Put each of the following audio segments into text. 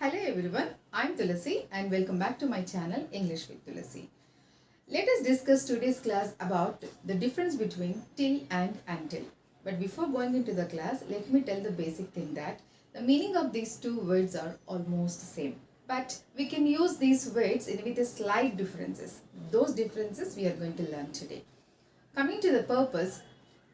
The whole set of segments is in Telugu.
Hello everyone, I'm Tulasi and welcome back to my channel English with Tulasi. Let us discuss today's class about the difference between till and until. But before going into the class, let me tell the basic thing that the meaning of these two words are almost same. But we can use these words with a slight differences. Those differences we are going to learn today. Coming to the purpose,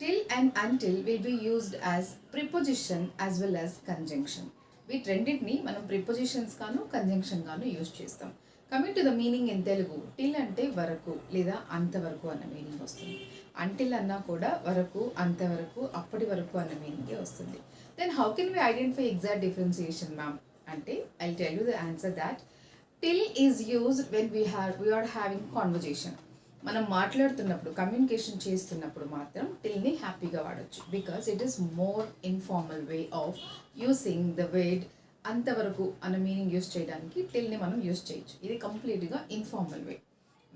till and until will be used as preposition as well as conjunction. వీటన్నిటిని మనం ప్రిపోజిషన్స్ గాను కంజంక్షన్ గాను యూజ్ చేస్తాం. Coming to the meaning in Telugu, till అంటే వరకు లేదా అంతవరకు అన్న మీనింగ్ వస్తుంది. అంటిల్ అన్నా కూడా వరకు, అంతవరకు, అప్పటి వరకు అన్న మీనింగే వస్తుంది. Then how can we identify exact differentiation ma'am అంటే I tell you the answer that till is used when we are having conversation. మనం మాట్లాడుతున్నప్పుడు, కమ్యూనికేషన్ చేస్తున్నప్పుడు మాత్రం టిల్ని హ్యాపీగా వాడచ్చు. Because it is more informal way of using the word. అంతవరకు అన్న మీనింగ్ యూస్ చేయడానికి టిల్ని మనం యూస్ చేయొచ్చు. ఇది కంప్లీట్గా informal way.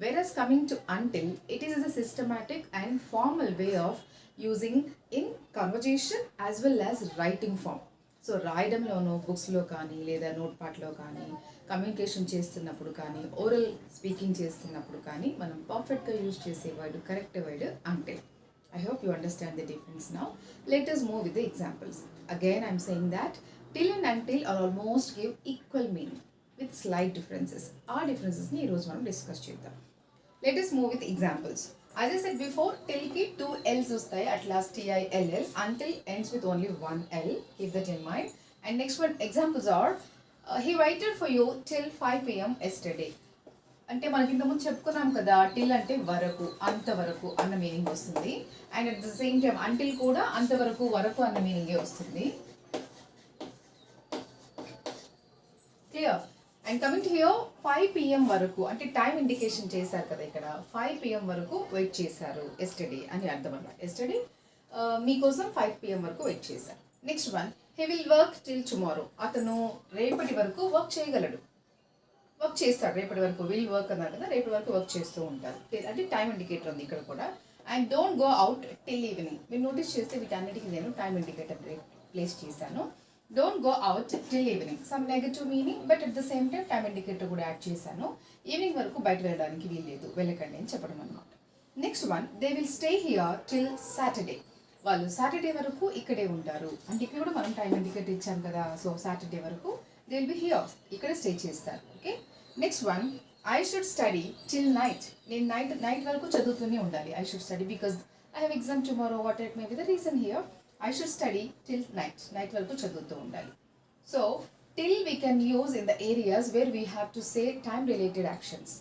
Versus coming to until, it is a systematic and formal way of using in conversation as well as writing form. So రాయడంలోనూ, బుక్స్లో కానీ లేదా నోట్ పార్ట్లో కానీ, కమ్యూనికేషన్ చేస్తున్నప్పుడు కానీ, ఓరల్ స్పీకింగ్ చేస్తున్నప్పుడు కానీ మనం పర్ఫెక్ట్గా యూజ్ చేసే word, correct word until. I hope you understand the difference now. Let us move with the examples. Again, I am saying that till and until are almost give equal meaning with slight differences. Our differences ni ee roju manam discuss cheddam. Let us move with examples. As I said before, till ki two L's vastayi at last, T-I-L-L. Until ends with only one L. Keep that in mind. And next one examples are he waited for you till 5 p.m. yesterday. అంటే మనకి ఇంతకుముందు చెప్పుకున్నాం కదా, టిల్ అంటే వరకు, అంతవరకు అన్న మీనింగ్ వస్తుంది. And at the same time until కూడా అంతవరకు, వరకు అన్న మీనింగే వస్తుంది. Clear? And coming to hear 5 p.m. వరకు అంటే టైం ఇండికేషన్ చేశారు కదా ఇక్కడ. 5 p.m. వరకు వెయిట్ చేశారు ఎస్టర్డే అని అర్థం అన్నమాట. ఎస్టర్డే మీకోసం 5 p.m. వరకు వెయిట్ చేశారు. Next one, he will work till tomorrow. అతను రేపటి వరకు వర్క్ చేయగలడు, వర్క్ చేస్తాడు. రేపటి వరకు విల్ వర్క్ అన్నారు కదా, రేపటి వరకు వర్క్ చేస్తూ ఉంటారు. అంటే టైం ఇండికేటర్ ఉంది ఇక్కడ కూడా. And don't go out till evening. మీరు నోటీస్ చేస్తే వీటన్నిటికీ నేను టైం ఇండికేటర్ ప్లేస్ చేశాను. Don't go out till evening, some negative meaning, but at the same time time indicator కూడా యాడ్ చేశాను. ఈవినింగ్ వరకు బయట వెళ్ళడానికి వీల్లేదు, వెళ్ళకండి అని చెప్పడం అనమాట. Next one, they will stay here till Saturday. వాళ్ళు సాటర్డే వరకు ఇక్కడే ఉంటారు. అంటే ఇక్కడ కూడా మనం టైం ఇండికేటర్ ఇచ్చాం కదా. సో సాటర్డే వరకు దే విల్ బి హియర్, ఇక్కడ స్టే చేస్తారు. Okay. Next one, I should study till night. నేను నైట్ వరకు చదువుతూనే ఉండాలి. I should study because I have exam tomorrow, what it may be the reason here. I should study till night వరకు చదువుతూ ఉండాలి. So till we can use in the areas where we have to say time related actions,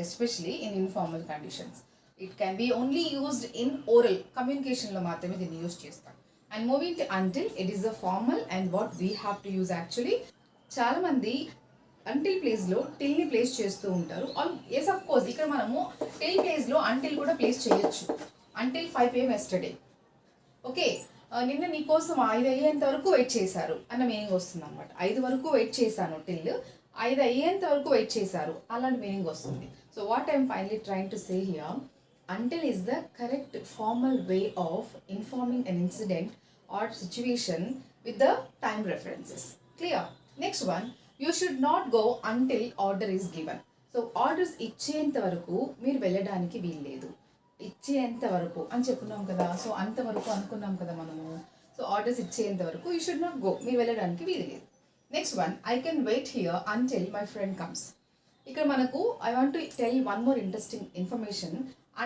especially in informal conditions. It can be only used in oral కమ్యూనికేషన్లో మాత్రమే దీన్ని యూజ్ చేస్తాం. And moving to until, it is the formal and what we have to use. Actually చాలామంది అంటిల్ ప్లేస్లో టిల్ని ప్లేస్ చేస్తూ ఉంటారు. ఎస్ ఆఫ్ కోర్స్ ఇక్కడ మనము టిల్ ప్లేస్లో అంటిల్ కూడా ప్లేస్ చేయొచ్చు. Until 5 p.m. ఎస్టర్డే. ఓకే, నిన్న నీకోసం 5 అయ్యేంత వరకు వెయిట్ చేశారు అన్న మీనింగ్ వస్తుంది అనమాట. 5 వరకు వెయిట్ చేశాను, టిల్ 5 అయ్యేంత వరకు వెయిట్ చేశారు, అలాంటి మీనింగ్ వస్తుంది. So what I'm finally trying to say here, until is the correct formal way of informing an incident or situation with the time references. Clear? Next one, you should not go until order is given. So orders ఇచ్చేంత వరకు మీరు వెళ్ళడానికి వీల్లేదు. ఇచ్చేంత వరకు అని చెప్పుకున్నాం కదా. సో అంతవరకు అనుకున్నాం కదా మనము. సో ఆర్డర్స్ ఇచ్చేంత వరకు యూ షుడ్ నాట్ గో, మీరు వెళ్ళడానికి వీల్లేదు. Next one, I can wait here until my friend comes. ఇక్కడ మనకు I want to tell one more interesting information.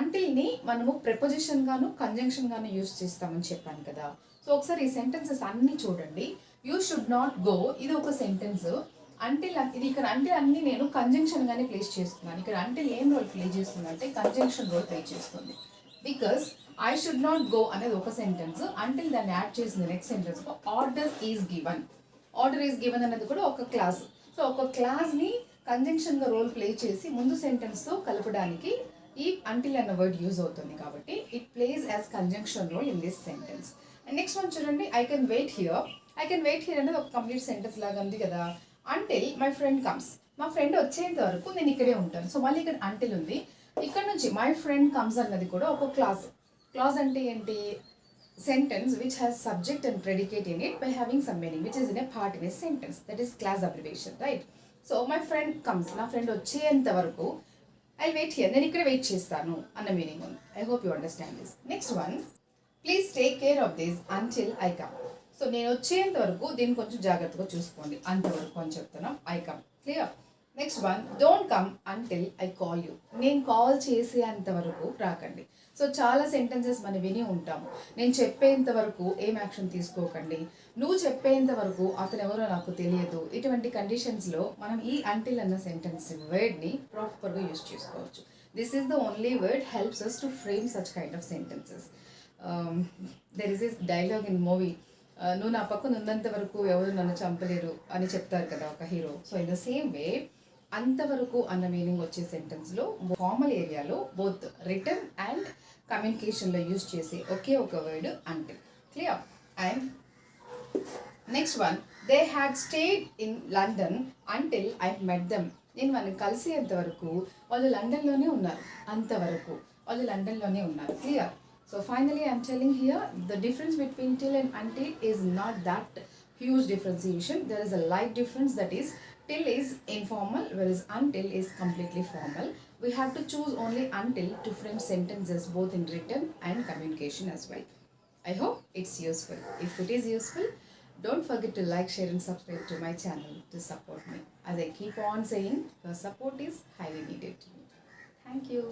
అంటిల్ని మనము ప్రిపోజిషన్ గాను కంజంక్షన్ గాను యూజ్ చేస్తామని చెప్పాను కదా. సో ఒకసారి ఈ సెంటెన్సెస్ అన్నీ చూడండి. యూ షుడ్ నాట్ గో ఇది ఒక సెంటెన్స్. అంటిల్ ఇది ఇక్కడ అంటిల్ అన్ని నేను కంజంక్షన్ గానే ప్లేస్ చేస్తున్నాను. ఇక్కడ అంటిల్ ఏం రోల్ ప్లే చేస్తుంది అంటే కంజంక్షన్ రోల్ ప్లే చేస్తుంది. Because I should not go అనేది ఒక సెంటెన్స్, అంటిల్ దాన్ని యాడ్ చేసింది next sentence order is given. Order is given అనేది కూడా ఒక క్లాస్. సో ఒక క్లాస్ని కంజంక్షన్గా రోల్ ప్లే చేసి ముందు సెంటెన్స్తో కలపడానికి ఈ అంటిల్ అన్న వర్డ్ యూజ్ అవుతుంది. కాబట్టి it plays as conjunction role in this sentence. And next one చూడండి, I can wait here. I can wait here అనేది ఒక కంప్లీట్ సెంటెన్స్ లాగా ఉంది కదా. అంటిల్ మై ఫ్రెండ్ కమ్స్, మా ఫ్రెండ్ వచ్చేంత వరకు నేను ఇక్కడే ఉంటాను. సో మళ్ళీ ఇక్కడ అంటిల్ ఉంది. ఇక్కడ నుంచి మై ఫ్రెండ్ కమ్స్ అన్నది కూడా ఒక క్లాజ్. క్లాజ్ అంటే ఏంటి? sentence which has subject and predicate in it by having some meaning which is in a part in a sentence, that is class abbreviation, right? So my friend comes, నా ఫ్రెండ్ వచ్చేంత వరకు ఐ వెయిట్ హియర్, నేను ఇక్కడ వెయిట్ చేస్తాను అన్న మీనింగ్ ఉంది. I hope you understand this. Next one, please take care of this until I come. So నేను వచ్చేంత వరకు దీన్ని కొంచెం జాగ్రత్తగా చూసుకోండి, అంతవరకు అని చెప్తున్నాం. I come, clear. Next one, don't come until I call you. నేను కాల్ చేసేంత వరకు రాకండి. సో చాలా సెంటెన్సెస్ మనం విని ఉంటాము, నేను చెప్పేంత వరకు ఏం యాక్షన్ తీసుకోకండి, నువ్వు చెప్పేంత వరకు అతను ఎవరో నాకు తెలియదు. ఇటువంటి కండిషన్స్లో మనం ఈ అంటిల్ అన్న సెంటెన్స్ వర్డ్ని ప్రాపర్గా యూజ్ చేసుకోవచ్చు. This is the only word helps us to frame such kind of sentences. There is is dialogue in movie, నువ్వు నా పక్కన ఉన్నంత వరకు ఎవరు నన్ను చంపలేరు అని చెప్తారు కదా ఒక hero. So in the same way అంతవరకు అన్న మీనింగ్ వచ్చే సెంటెన్స్లో ఫార్మల్ ఏరియాలో బోత్ రిటర్న్ అండ్ కమ్యూనికేషన్లో యూజ్ చేసే ఒకే ఒక word until, clear. And next one, they had stayed in London until I met them. నేను వాళ్ళని కలిసేంత వరకు వాళ్ళు లండన్లోనే ఉన్నారు, అంతవరకు వాళ్ళు లండన్లోనే ఉన్నారు, clear. So finally I'm telling here the difference between till and until is not that huge differentiation. There is a light difference, that is till is informal whereas until is completely formal. We have to choose only until to frame sentences both in written and communication as well. I hope it's useful. If it is useful, don't forget to like, share and subscribe to my channel to support me. As I keep on saying, your support is highly needed to me. Thank you.